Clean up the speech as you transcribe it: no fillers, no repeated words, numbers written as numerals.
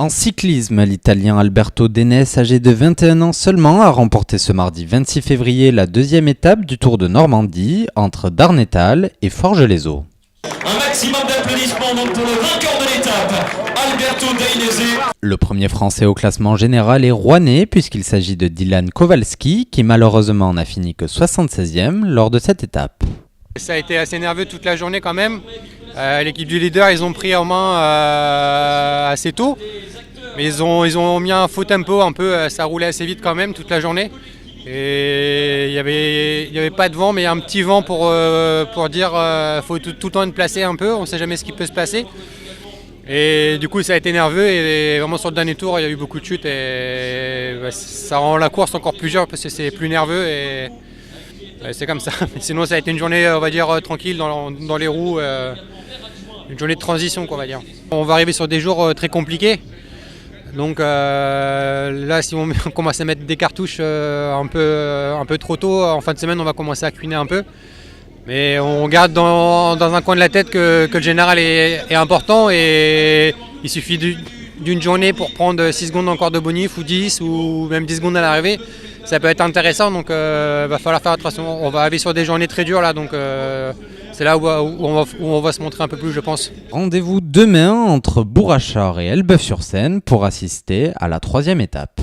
En cyclisme, l'Italien Alberto Denès, âgé de 21 ans seulement, a remporté ce mardi 26 février la deuxième étape du Tour de Normandie entre Darnétal et Forges-les-Eaux. Un maximum d'applaudissements donc pour le vainqueur de l'étape, Alberto Denès. Le premier Français au classement général est rouennais puisqu'il s'agit de Dylan Kowalski qui malheureusement n'a fini que 76e lors de cette étape. Ça a été assez nerveux toute la journée quand même. L'équipe du leader, ils ont pris en main assez tôt. Mais ils ont mis un faux tempo un peu, ça roulait assez vite quand même toute la journée. Et il y avait pas de vent, mais un petit vent pour dire faut tout le temps être placé un peu, on ne sait jamais ce qui peut se passer. Et du coup ça a été nerveux et vraiment sur le dernier tour il y a eu beaucoup de chutes et ça rend la course encore plus dure parce que c'est plus nerveux et c'est comme ça. Mais sinon ça a été une journée on va dire tranquille dans les roues, une journée de transition quoi, on va dire. On va arriver sur des jours très compliqués. Donc là, si on commence à mettre des cartouches un peu trop tôt, en fin de semaine, on va commencer à cuiner un peu. Mais on garde dans un coin de la tête que le général est important et il suffit d'une journée pour prendre 6 secondes encore de bonif ou 10 ou même 10 secondes à l'arrivée. Ça peut être intéressant, donc va falloir faire attention. On va arriver sur des journées très dures là, donc c'est là où on va se montrer un peu plus, je pense. Rendez-vous demain entre Bourrachard et Elbeuf-sur-Seine pour assister à la troisième étape.